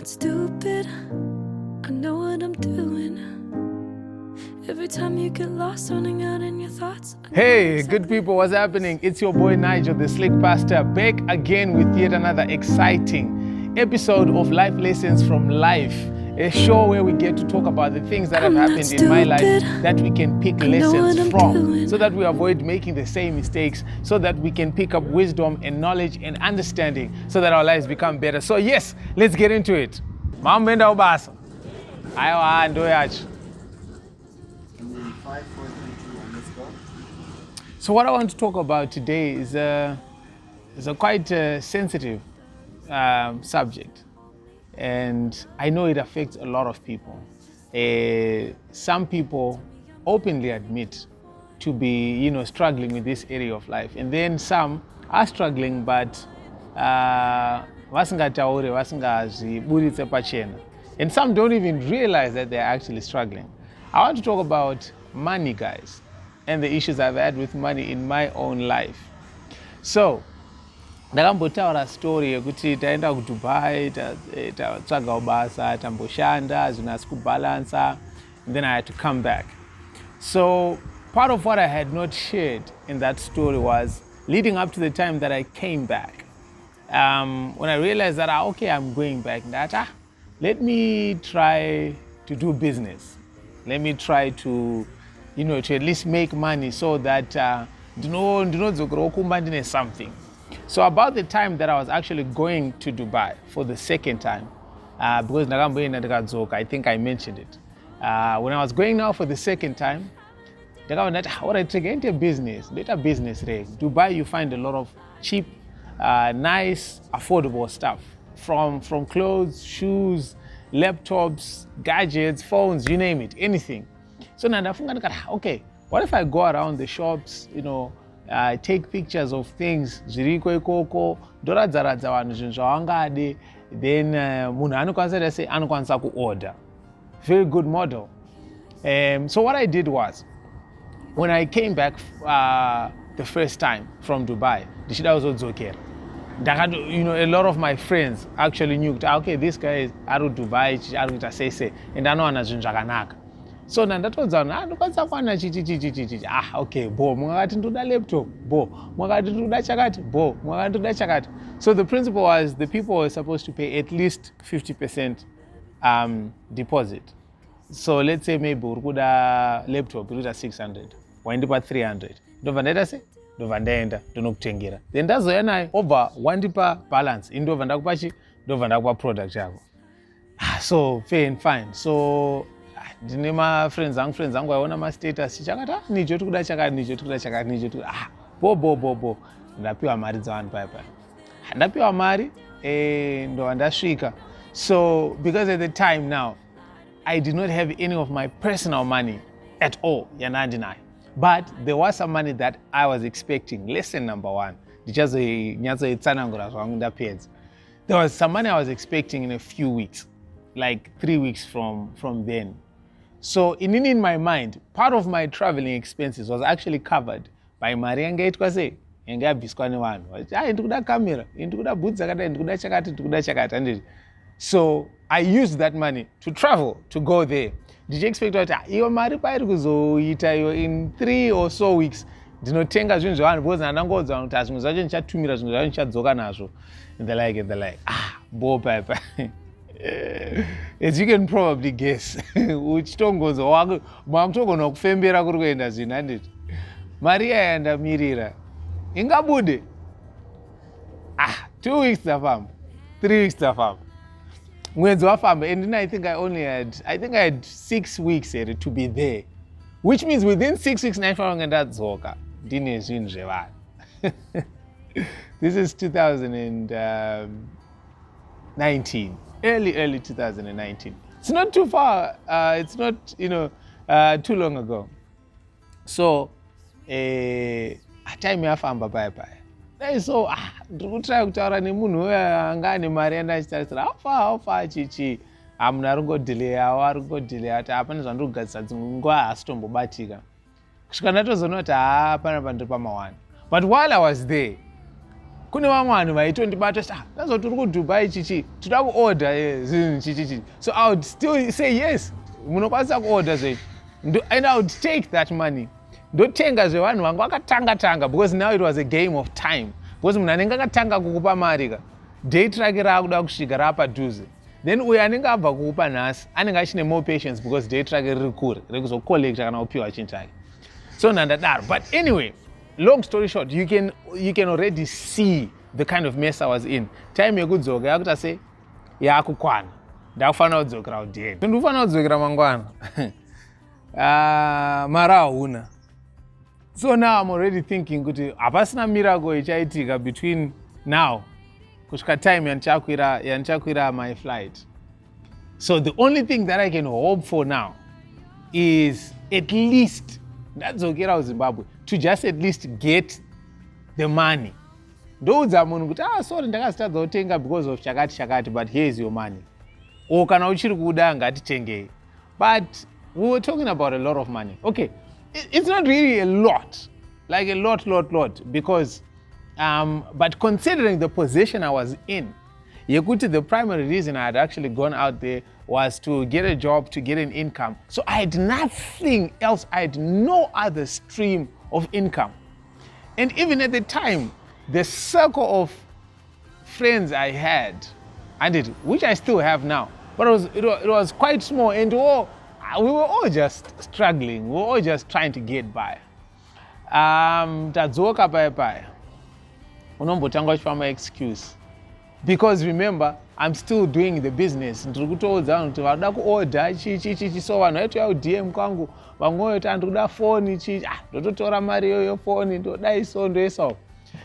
stupid. I know what I'm doing. Every time you get lost, running out in your thoughts. Hey, good people, what's happening? It's your boy Nigel, the Slick Pastor, back again with yet another exciting episode of Life Lessons from Life, a show where we get to talk about the things that have happened in my life that we can pick lessons from, so that we avoid making the same mistakes, so that we can pick up wisdom and knowledge and understanding, so that our lives become better. So yes, let's get into it. Mamenda ubasa. Ayo ando yacho. So what I want to talk about today is a quite sensitive subject, and I know it affects a lot of people. Some people openly admit to be, struggling with this area of life, and then some are struggling, but vasingataure, vasingazviburitse pachena, and some don't even realize that they're actually struggling. I want to talk about money, guys, and the issues I've had with money in my own life. So, ndakambotaura story yekuti taenda kuDubai, tatsvaga ubasa, tamboshanda, zvinhu kubalansa, and then I had to come back. So, part of what I had not shared in that story was leading up to the time that I came back. When I realized that, okay, I'm going back, let me try to do business. Let me try to, to at least make money so that something. So about the time that I was actually going to Dubai for the second time, because I think I mentioned it. When I was going now for the second time, I take into business, better business rate. Dubai, you find a lot of cheap, nice, affordable stuff, from clothes, shoes, laptops, gadgets, phones, you name it, anything. So now I'm thinking, okay, what if I go around the shops, take pictures of things, then munhu order. Very good model. So what I did was, when I came back the first time from Dubai, a lot of my friends actually knew, okay, this guy is out of Dubai, and I know zvakanaka. So ndatoudza ndokwanisa kuwana chichi. Okay, mwakati ndoda laptop, mwakati ndoda chakati, mwakati ndoda chakati. So the principle was the people were supposed to pay at least 50% deposit. So let's say maybe urikuda laptop irikuda 600, waindipa 300. Ndobva ndaita sei? Ndobva ndaenda ndonokutengera. Then ndazouya naye obva wandipa balance, ndobva ndakupa chi? Ndobva ndakupa product yako. So fair and fine. So ndine friends angu aiona mastatus chakati nicho tikuda chakati bo ndapiwa mari dzavanhu paipai. Ndapiwa mari ndobva ndasvika. So because at the time now I did not have any of my personal money at all yanandinayo, but there was some money that I was expecting. Lesson number one, ndichazoitsanangura zvangu ndapedza. There was some money I was expecting in a few weeks, like 3 weeks from then. So in my mind, part of my traveling expenses was actually covered by mari yanga yaitwa sei, yanga yabviswa nevanhu. Ndikuda camera, ndikuda boots dzakadai, ndikuda chakati. So I used that money to travel, to go there. Did you expect that iyo mari pairi kuzoita iyo in 3 or so weeks ndinotenga zvinhu zvavanhu, because ndangoudza kuti zvimwe zvacho ndichatumira, zvimwe zvacho ndichadzoka nazvo, and the like. Paipai. As you can probably guess, uchitongoza wako mwakutogona kufembera kuri kuenda zvinhu handiti. Mari yayandamirira ingabude 2 weeks dzafamba, 3 weeks dzafamba, mwedzi wafamba, and then I think I had 6 weeks here to be there, which means within 6 weeks ndaifanira ndadzoka ndine zvinhu zvevanhu. This is 2019. Early 2019. It's not too far. It's not, too long ago. So, time yafamba bye. So, ndikutry kutaura nemunhu uya anga ane mari yandachitarisira, how far chichi. Munhu aringodelay ati hapana zvandogadzisa dzimwe nguva haasitombobatika. Kusvika ndatozoona kuti panapa ndiri pama1. But while I was there, kune vamwe vanhu vaitondibata tazoti uri kuDubai chichi toda kuorder zvinhu chichichi, so I would still say yes, munokwanisa kuorder zvechi, and I would take that money ndotenga zvevanhu vangu vakatanga because now it was a game of time, because munhu anenge akatanga kukupa mari ka date rake raakuda kusvika rapadhuze, then uyo anenge abva kukupa nhasi anenge achine more patience because date rake riri kure rekuzocollecta kana kupiwa chinhu chake. So nandadaro, but anyway, long story short, you can already see the kind of mess I was in. Time yekudzoka yakuta se yakukwana, ndakufanira kudzokera kudheni, ndinofanira kudzokera mangwana. Mara hauna. So now I'm already thinking kuti hapasina miracle ichaitika between now kusvika time yandichakwira my flight. So the only thing that I can hope for now is at least ndadzokera kuZimbabwe to just at least get the money. Ndoudza munhu kuti sorry ndakazotadza kutenga because of chakati, but here is your money. Or kana uchiri kuda ngatitengei. But we were talking about a lot of money. Okay, it's not really a lot, like a lot, because but considering the position I was in, yekuti the primary reason I had actually gone out there was to get a job, to get an income. So I had nothing else. I had no other stream of income. And even at the time, the circle of friends I had, which I still have now, but it was quite small, and we were all just struggling. We were all just trying to get by. Tadzoka paya. Unombotanga uchifamba excuse. Because remember, I'm still doing the business. Ndiri kutoudza kuti vakuda kuorder chichi, so vanhu vaitouya kuDM kwangu vamwe vaiti ndikuda foni chichi, ndototora mari yoyo foni ndodai so.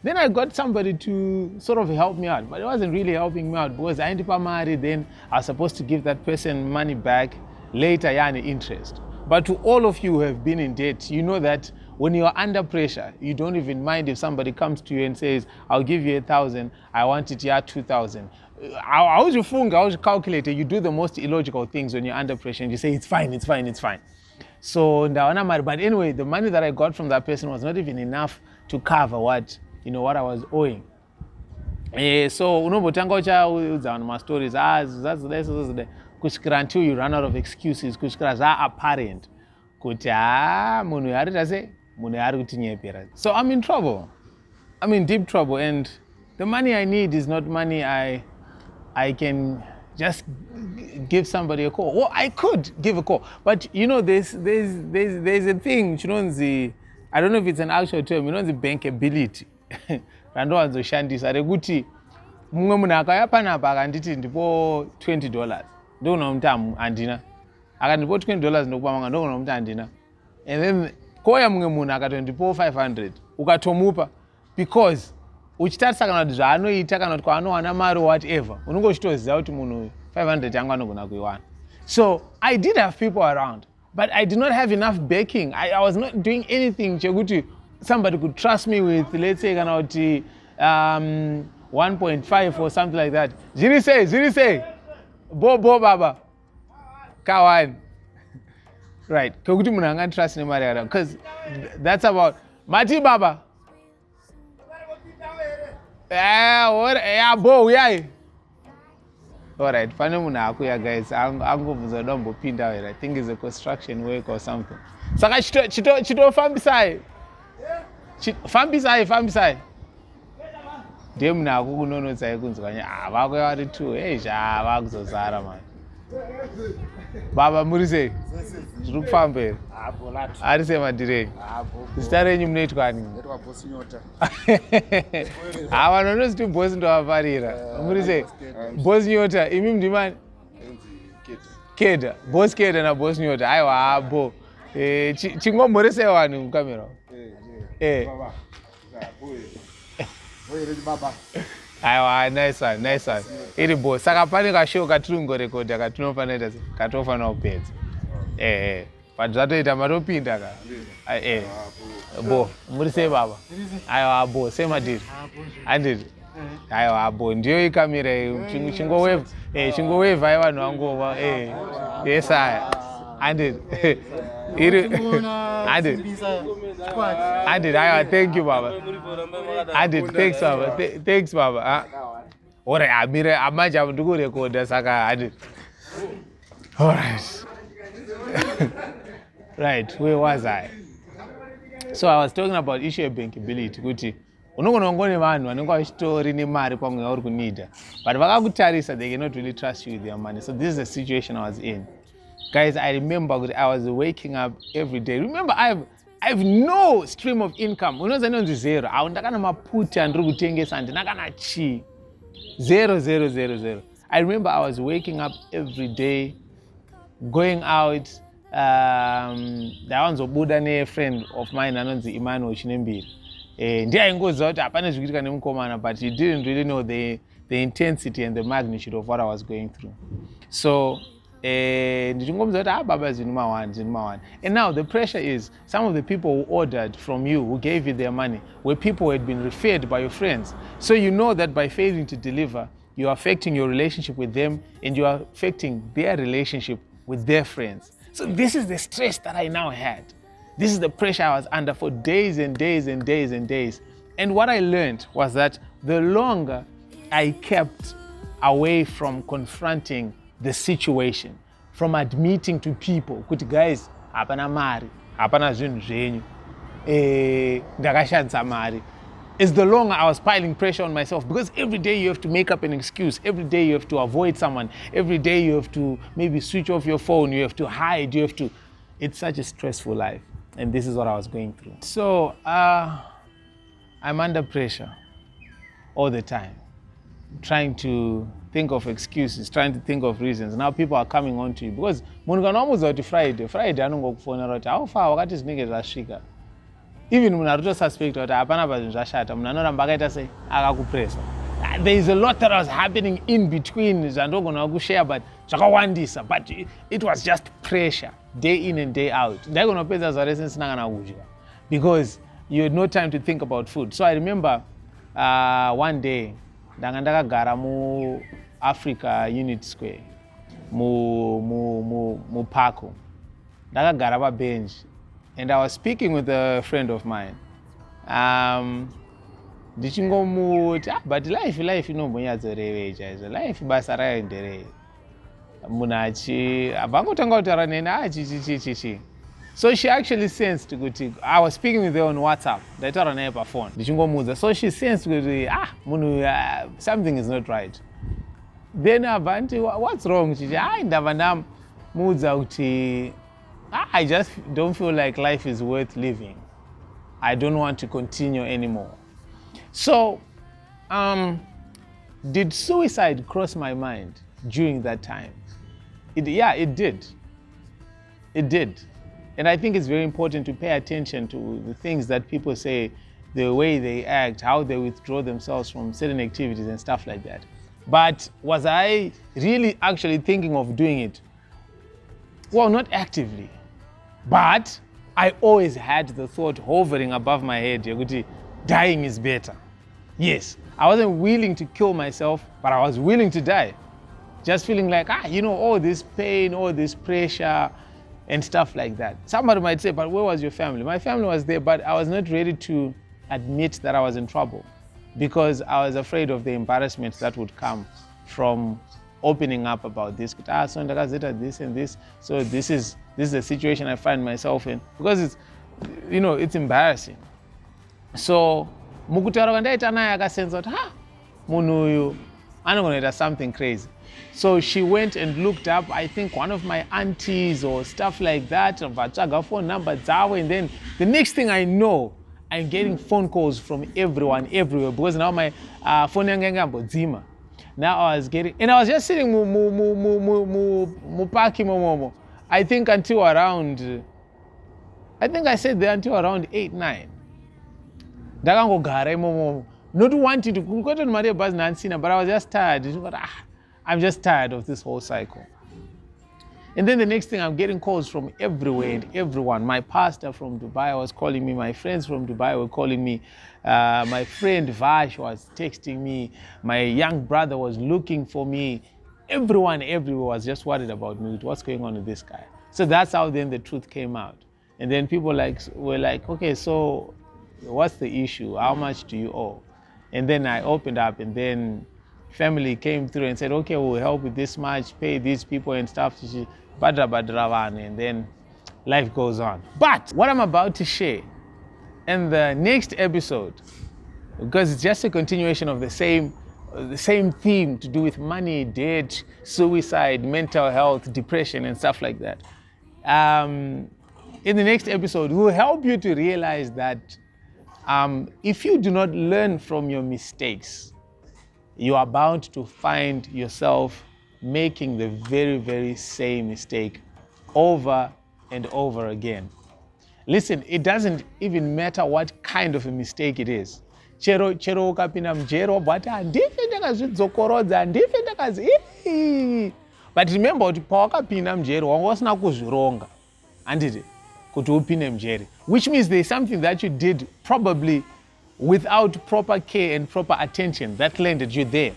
Then I got somebody to sort of help me out, but it wasn't really helping me out because I aindipa mari, then I was supposed to give that person money back later, yani interest. But to all of you who have been in debt, you know that when you are under pressure, you don't even mind if somebody comes to you and says, I'll give you 1,000, I want it 2,000. How would you calculate it? You do the most illogical things when you're under pressure and you say, it's fine. So, but anyway, the money that I got from that person was not even enough to cover what I was owing. So, unobotanga uchaudza vanhu stories, kusvikira until you run out of excuses, kusvikira apparent kuti munhu arita sei, munhu ari kutinyepera. So I'm in trouble. I'm in deep trouble, and the money I need is not money I can just give somebody a call. Well, I could give a call, but there's a thing, I don't know if it's an actual term, the bankability. Randowanzoshandisa rekuti mumwe munhu akauya panapa akanditi ndipo $20, ndoona kuti handina. Akandipo $20 ndokupa manga, ndoona kuti handina. And then koya mumwe munhu akatondipo 500 ukatomupa, because uchitarisa kana kuti zvaanoita kana kuti kwaanowana mari whatever, unenge uchitoziva kuti munhu 500 yangu anogona kuiwana. So I did have people around, but I did not have enough backing. I was not doing anything chekuti somebody could trust me with, let's say, kana kuti 1.5 or something like that. Ziri say, bo baba, kawan. Right, kokuti munhu anga trust ne mari yara, because that's about Mati baba. Bo uyai. All right, pane munhu akuya guys, angobvunza ndombopinda here. I think it's a construction work or something. Saka chitofambisai. Fambisai. Ndiye munhu akukunonotsai kunzwanya, vakuya vari 2, vakuzozara man. Baba muri sei? Zviri kufamba here? Ari semadirei? Zita renyu munoitwani? Boss Nyota. Vanhu vanoziti bosi ndovafarira. Muri sei? Boss Nyota, imi ndimani? Keda. Boss Keda na Boss Nyota. Aiwa bo. Chingomhoresei vanhu mukamera. Baba. Aiwa, nice one. Iri boss. Saka pane kashow katiri kungorekodha katinofanira kupedza. But zvatoita matopinda ka. Bo, muri sei baba? Aiwa bo, semadiri. Handiri. Aiwa bo, ndiyo ikamera chingowave. Chingowave vanhu vangova. Yes aya. Handiri. I did. Thank you, Baba. I did. Thanks, Baba. Thanks, Baba. Alright, I'm going to record this. I did. Alright. Right, where was I? So I was talking about issue of bankability. Kuti unogona vanhu vanenge vachitori nemari pamwe uri kunida, but vakakutarisa, they cannot really trust you with their money. So this is the situation I was in. Guys, I remember that I was waking up every day. Remember, I have no stream of income. Unoza nonzi zero. Ndakana maputi andiri kutengesa handina kana chi. Zero. I remember I was waking up every day, going out. Ndawanzobuda ne-friend of mine anonzi Emmanuel Chinembiri. Ndiyaingoziva kuti hapana zvikuitika nemukomana, but he didn't really know the intensity and the magnitude of what I was going through. So ndichingomza kuti baba zvinhu. And now the pressure is some of the people who ordered from you, who gave you their money, were people who had been referred by your friends. So you know that by failing to deliver, you are affecting your relationship with them and you are affecting their relationship with their friends. So this is the stress that I now had. This is the pressure I was under for days and days and days and days. And what I learned was that the longer I kept away from confronting the situation, from admitting to people, kuti guys, hapana mari, hapana zvinhu zvenyu, ndakashandisa mari, is the longer I was piling pressure on myself, because every day you have to make up an excuse. Every day you have to avoid someone. Every day you have to maybe switch off your phone. You have to hide. It's such a stressful life. And this is what I was going through. So I'm under pressure all the time, trying to think of excuses, trying to think of reasons. Now people are coming on to you. Because munhu kana wamuudza kuti Friday anongokufonera kuti aufa wakati zvinenge zvasvika. Even when I suspect that there is a lot that was happening in between, but it was just pressure, day in and day out. Because you had no time to think about food. So I remember one day, ndakagara mu Africa Unit Square, mu Pako, ndakagara pa bench. And I was speaking with a friend of mine. But life inombonyatsorevecha life basa raenderei munhu abvangotanga kutaura neni so she actually sensed kuti I was speaking with her on WhatsApp, ndaitaura naye pafone ndichingomudza, so she sensed kuti munhu something is not right. Then abva nti what's wrong, chichi ndabva ndamudza kuti I just don't feel like life is worth living. I don't want to continue anymore. So, did suicide cross my mind during that time? It did. It did. And I think it's very important to pay attention to the things that people say, the way they act, how they withdraw themselves from certain activities and stuff like that. But was I really actually thinking of doing it? Well, not actively. But I always had the thought hovering above my head, dying is better. Yes, I wasn't willing to kill myself, but I was willing to die. Just feeling like, all this pain, all this pressure and stuff like that. Somebody might say, but where was your family? My family was there, but I was not ready to admit that I was in trouble because I was afraid of the embarrassment that would come from opening up about this. So this and this. So this is the situation I find myself in, because it's embarrassing. So mukutaura kwandaita naye akasenza kuti munhu uyu anogonoita something crazy. So she went and looked up, I think, one of my aunties or stuff like that, vatsvaga phone number dzavo, and then the next thing I know, I'm getting phone calls from everyone, everywhere, because now my phone yangu yambodzima. Now I was just sitting mu parking momo. I think I said there until around 8, 9. Ndakangogara imomo. Not wanting to go to Maria Baz Nansina, but I was just tired. I'm just tired of this whole cycle. And then the next thing, I'm getting calls from everywhere and everyone. My pastor from Dubai was calling me. My friends from Dubai were calling me. My friend Vash was texting me. My young brother was looking for me. Everyone everywhere was just worried about me. What's going on with this guy? So that's how then the truth came out. And then people were like, okay, so what's the issue? How much do you owe? And then I opened up, and then family came through and said, okay, we'll help with this much, pay these people and stuff. And then life goes on. But what I'm about to share in the next episode, because it's just a continuation of the same theme to do with money, debt, suicide, mental health, depression, and stuff like that. In the next episode, we'll help you to realize that if you do not learn from your mistakes, you are bound to find yourself making the very, very same mistake over and over again. Listen, it doesn't even matter what kind of a mistake it is. Chero ukapinda mujero wabati handife ndakazvidzokorodza handife ndakazi. But remember kuti pawakapinda mujero wanga usina kuzvironga handiti kuti upinde mujeri, which means there's something that you did probably without proper care and proper attention that landed you there.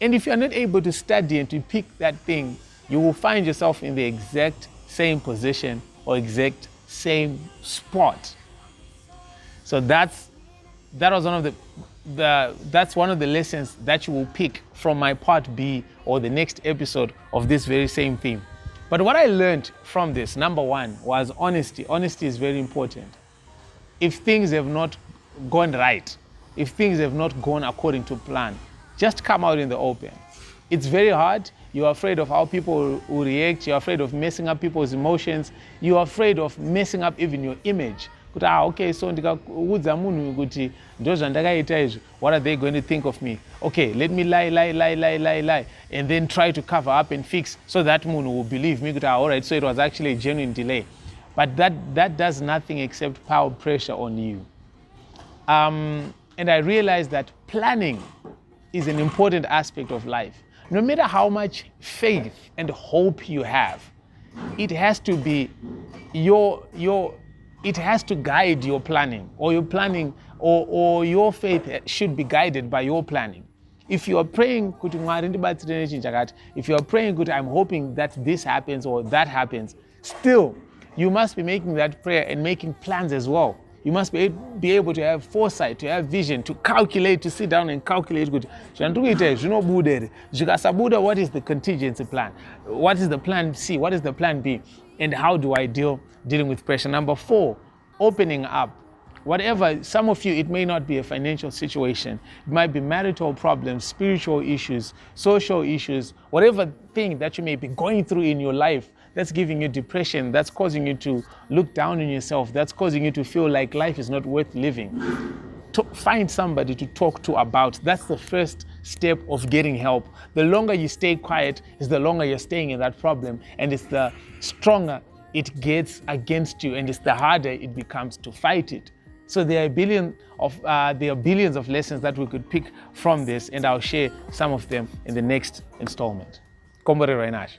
And if you're not able to study and to pick that thing, you will find yourself in the exact same position or exact same spot. So that's one of the lessons that you will pick from my part B or the next episode of this very same theme. But what I learned from this, number one, was honesty. Honesty is very important. If things have not gone right, if things have not gone according to plan, just come out in the open. It's very hard. You're afraid of how people will react. You're afraid of messing up people's emotions. You're afraid of messing up even your image. Okay, so ndikaudza munhu kuti ndozvandakaita izvi, what are they going to think of me? Okay, let me lie, and then try to cover up and fix so that munhu will believe me. All right, so it was actually a genuine delay. But that does nothing except pile pressure on you. And I realized that planning is an important aspect of life. No matter how much faith and hope you have, it has to be it has to guide your planning, or your planning, or your faith should be guided by your planning. If you are praying, if you are praying, I'm hoping that this happens or that happens, still, you must be making that prayer and making plans as well. You must be able to have foresight, to have vision, to calculate, to sit down and calculate. What is the contingency plan? What is the plan C? What is the plan B? And how do I dealing with pressure? Number 4, opening up. Whatever, some of you, it may not be a financial situation. It might be marital problems, spiritual issues, social issues, whatever thing that you may be going through in your life that's giving you depression, that's causing you to look down on yourself, that's causing you to feel like life is not worth living. Find somebody to talk to about. That's the first step of getting help. The longer you stay quiet is the longer you're staying in that problem, and it's the stronger it gets against you, and it's the harder it becomes to fight it. So there are billions of lessons that we could pick from this, and I'll share some of them in the next installment. Kombore Rainash.